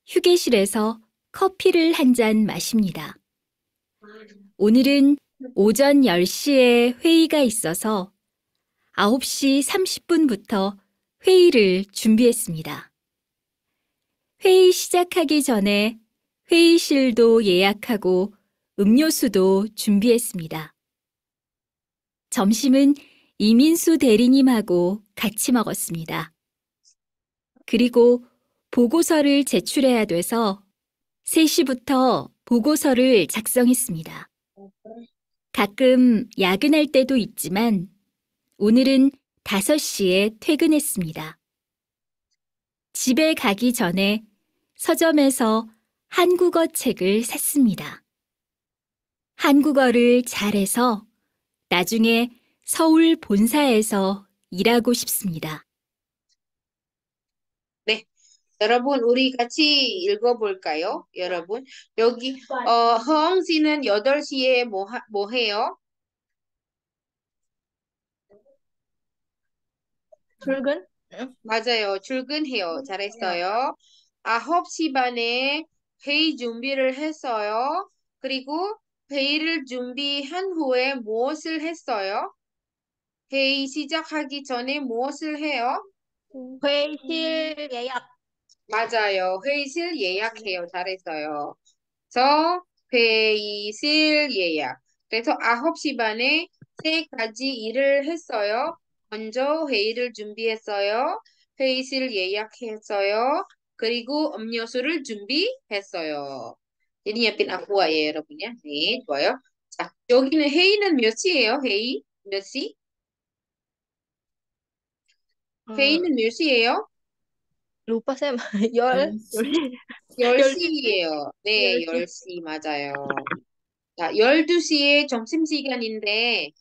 휴게실에서 커피를 한 잔 마십니다. 오늘은 오전 10시에 회의가 있어서 9시 30분부터 회의를 준비했습니다. 회의 시작하기 전에 회의실도 예약하고 음료수도 준비했습니다. 점심은 이민수 대리님하고 같이 먹었습니다. 그리고 보고서를 제출해야 돼서 3시부터 보고서를 작성했습니다. 가끔 야근할 때도 있지만 오늘은 5시에 퇴근했습니다. 집에 가기 전에 서점에서 한국어 책을 샀습니다. 한국어를 잘해서 나중에 서울 본사에서 일하고 싶습니다. 네, 여러분 우리 같이 읽어볼까요? 여러분 여기 허영 씨는 8시에 뭐 해요? 출근? 맞아요. 출근해요. 잘했어요. 9시 반에 회의 준비를 했어요. 그리고 회의를 준비한 후에 무엇을 했어요? 회의 시작하기 전에 무엇을 해요? 회의실 예약. 맞아요. 회의실 예약해요. 잘했어요. 저 회의실 예약. 그래서 9시 반에 3가지 일을 했어요. 먼저 회의를 준비했어요. 회의실 예약했어요. 그리고 음료수를 준비했어요. Jadi nyiapin aqua ya 여러분 ya. 네, 좋아요. 자, 여기는 회의는 몇 시예요? 회의 몇 시? 회의는 몇 시예요? lupa 쌤. 열 10시예요. 네, 10시. 10시 맞아요. 자, 12시에 점심시간인데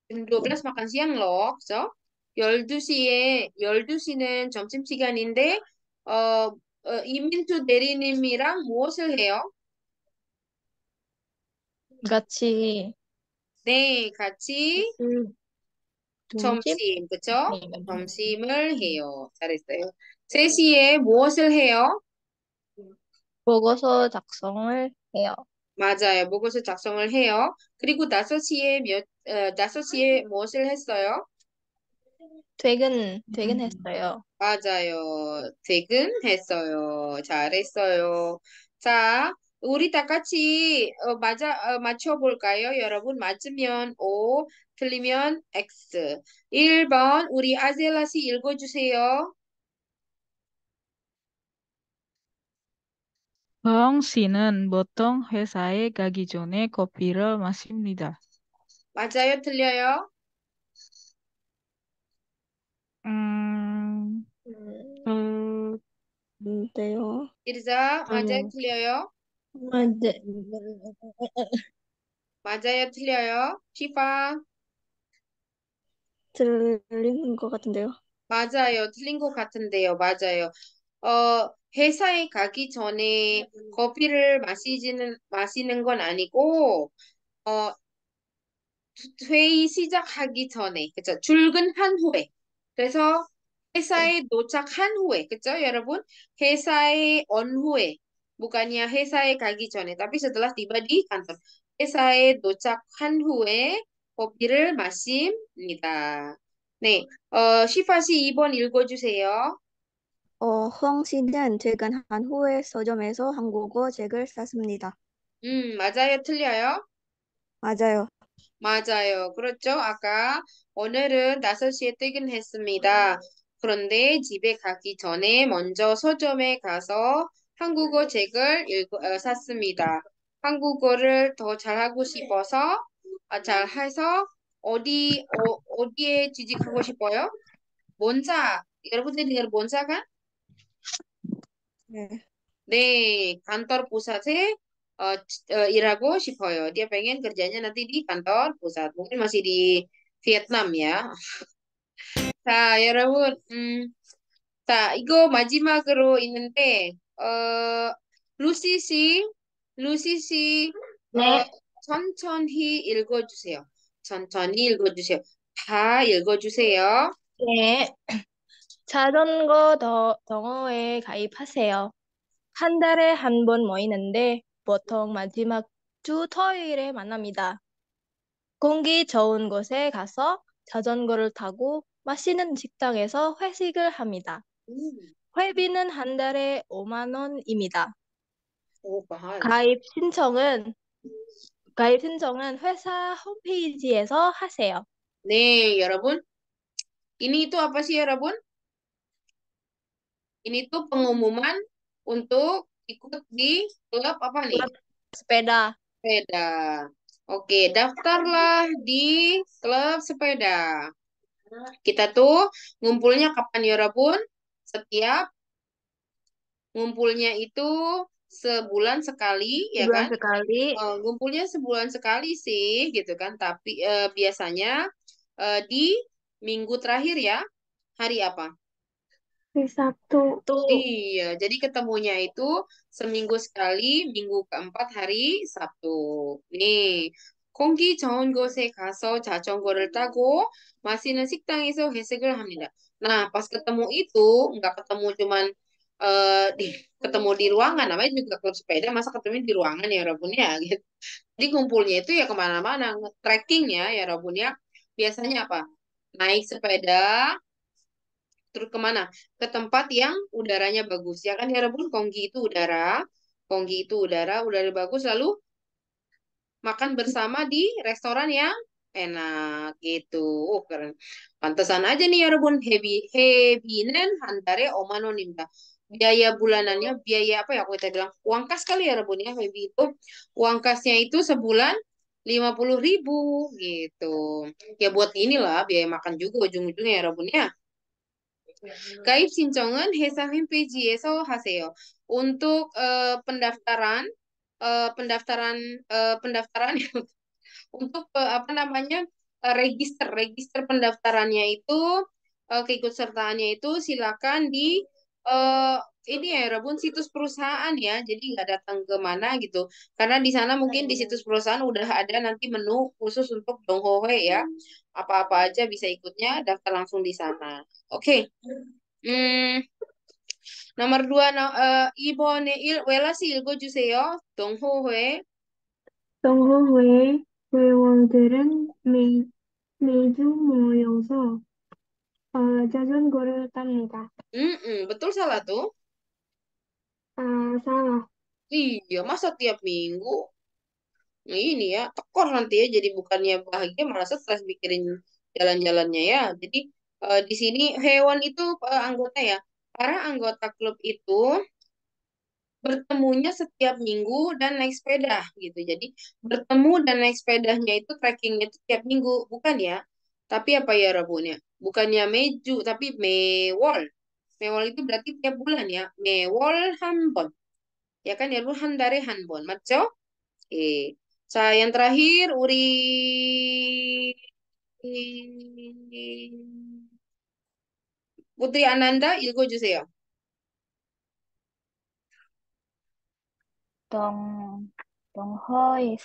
jam 12 makan siang loh, 그죠? 12시는 점심시간인데 이민투 대리님이랑 무엇을 해요? 같이 네, 같이 점심? 점심, 그쵸? 네, 점심을 해요. 잘했어요. 3시에 무엇을 해요? 보고서 작성을 해요. 맞아요. 보고서 작성을 해요. 그리고 5시에 무엇을 했어요? 퇴근했어요. 맞아요. 퇴근했어요. 잘했어요. 자, 우리 다 같이 맞춰볼까요? 여러분, 맞으면 O, 틀리면 X. 1번, 우리 아젤라 씨 읽어주세요. 허영 씨는 보통 회사에 가기 전에 커피를 마십니다. 맞아요? 틀려요? 음, 네요. 이르자, 맞아요? 틀려요? 맞아요? 틀려요? 시파? 들리는 것 같은데요. 맞아요. 틀린 것 같은데요. 맞아요. 회사에 가기 전에 커피를 마시는 건 아니고, 어, 회의 시작하기 전에, 그쵸? 출근한 후에. 그래서 회사에 도착한 후에, 그쵸? 여러분? 회사에 온 후에. bukannya 회사에 가기 전에, tapi setelah tiba di kantor. 회사에 도착한 후에 커피를 마십니다. 네, 시파 씨 2번 읽어주세요. 허영 씨는 퇴근한 후에 서점에서 한국어 책을 샀습니다. 맞아요, 틀려요? 맞아요. 맞아요. 그렇죠. 아까 오늘은 5시에 퇴근했습니다. 그런데 집에 가기 전에 먼저 서점에 가서 한국어 책을 샀습니다. 한국어를 더 잘하고 싶어서 잘해서 어디에 취직하고 싶어요? 본사. 여러분들이 dengar 본사 kan? 네. 네, kantor pusatnya 일하고 싶어요. Dia pengen kerjanya nanti di kantor pusat. Mungkin masih di Vietnam ya. 자, 여러분, 자, 이거 마지막으로 있는데, 루시 씨, 루시 씨, 네. 천천히 읽어주세요. 천천히 읽어주세요. 다 읽어주세요. 네. 자전거 동호회에 가입하세요. 한 달에 한 번 모이는데 보통 마지막 주 토요일에 만납니다. 공기 좋은 곳에 가서 자전거를 타고 맛있는 식당에서 회식을 합니다. 회비는 한 달에 5만 원입니다. 오, mahal. 가입 신청은 회사 홈페이지에서 하세요. 네, 여러분. Ini itu apa sih, 여러분? Ini tuh pengumuman untuk ikut di klub apa nih? Sepeda. Sepeda. Oke, daftarlah di klub sepeda. Kita tuh ngumpulnya kapan ya, Rabun? Setiap ngumpulnya itu sebulan sekali, ya Sebulan kan? sekali. Ngumpulnya sebulan sekali sih, gitu kan? Tapi biasanya di minggu terakhir ya. Hari apa? Hari Sabtu. Iya, jadi ketemunya itu seminggu sekali, minggu keempat hari Sabtu. 네, 공기 좋은 곳에 가서 자전거를 타고 맛있는 식당에서 회식을 합니다. Nah, pas ketemu itu nggak ketemu cuman ketemu di ruangan, namanya juga klub sepeda, masa ketemu di ruangan ya Rabun ya, gitu. Jadi ngumpulnya itu ya kemana-mana, trekking ya Rabun ya. Biasanya apa? Naik sepeda, terus kemana? Ke tempat yang udaranya bagus. Ya kan ya Rebun, Konggi itu udara bagus. Lalu makan bersama di restoran yang enak gitu. Oh keren. Pantesan aja nih ya Rebun, Hebinen handare omanonimda. Biaya bulanannya, biaya apa ya aku tadi bilang, uang kas kali ya Rebun ya, Hebi itu. Uang kasnya itu sebulan 50.000 gitu. Ya buat inilah, biaya makan juga ujung-ujungnya ya Rebun ya. 가입 신청은 회사 홈페이지에서 하세요. Untuk pendaftaran untuk apa namanya register pendaftarannya itu keikutsertaannya itu silakan di eh, ini ya Rabun situs perusahaan ya. Jadi nggak datang ke mana gitu. Karena di sana mungkin di situs perusahaan udah ada nanti menu khusus untuk Donghoe ya. Apa-apa aja bisa ikutnya daftar langsung di sana. Oke. 음, nomor 2, 이번에 웰라씨 읽어주세요. 동호회. 동호회 회원들은 매주 모여서 자전거를 탑니다. betul salah tuh? 사lah. Iya, masa tiap minggu? Ini ya, tekor nanti ya. Jadi bukannya bahagia, malah stres mikirin jalan-jalannya ya. Jadi di sini hewan itu anggota ya. Para anggota klub itu bertemunya setiap minggu dan naik sepeda gitu. Jadi bertemu dan naik sepedanya itu trekkingnya itu tiap minggu, bukan ya? Tapi apa ya Rabunnya? Bukannya meju, tapi mewol. Mewol itu berarti tiap bulan ya. Mewol hanbon. Ya kan ya, Bu? Handare hanbon. Maco? Saya yang terakhir, Uri Putri Ananda, 읽어주세요. 동호회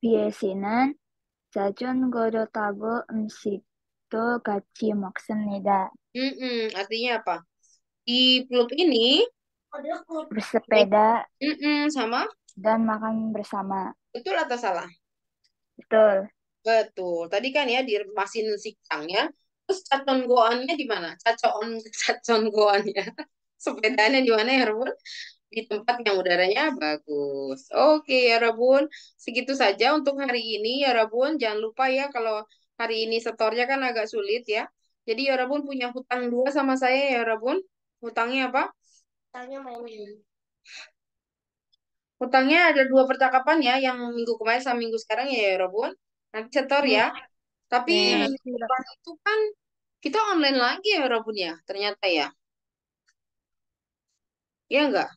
비에시는 자전거를 타고 음식도 같이 먹습니다. Artinya apa? Di klub ini bersepeda sama dan makan bersama. Betul atau salah? Betul. Betul. Tadi kan ya di masin sikangnya. Terus cacon goannya di mana? Cacon goannya. Sepedanya di mana ya, Rabun? Di tempat yang udaranya bagus. Oke ya, Rabun. Segitu saja untuk hari ini ya, Rabun. Jangan lupa ya kalau hari ini setornya kan agak sulit ya. Jadi ya, Rabun punya hutang 2 sama saya ya, Rabun. Hutangnya apa? Hutangnya main. Hutangnya ada 2 percakapan ya, yang minggu kemarin sama minggu sekarang ya, Robun. Nanti setor ya. Tapi minggu depan itu kan kita online lagi ya, Robun ya, ternyata ya. Iya enggak?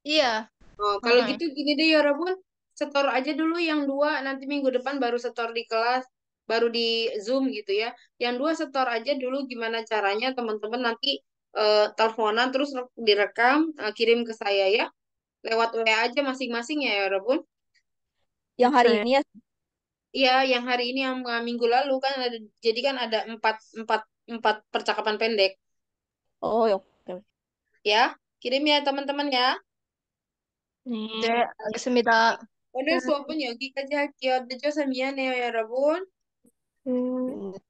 Iya. Oh, kalau gitu gini deh ya, Robun. Setor aja dulu yang 2, nanti minggu depan baru setor di kelas, baru di Zoom gitu ya. Yang 2 setor aja dulu gimana caranya, teman-teman nanti teleponan terus direkam, kirim ke saya ya. Lewat WA aja masing-masing ya, Robun. Yang hari ini ya. Iya, yang hari ini yang minggu lalu kan ada, jadi kan ada empat percakapan pendek. Oh, oke. Ya, kirim ya teman-teman ya. 네, 알겠습니다. 오늘 수업은 여기까지 할게요. 늦어서 미안해요, 여러분.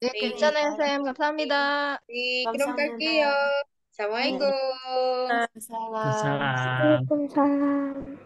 네, 괜찮아요, 쌤. 감사합니다. 네, 그럼 갈게요. 사와이고. 사람. Salam. Waalaikumsalam.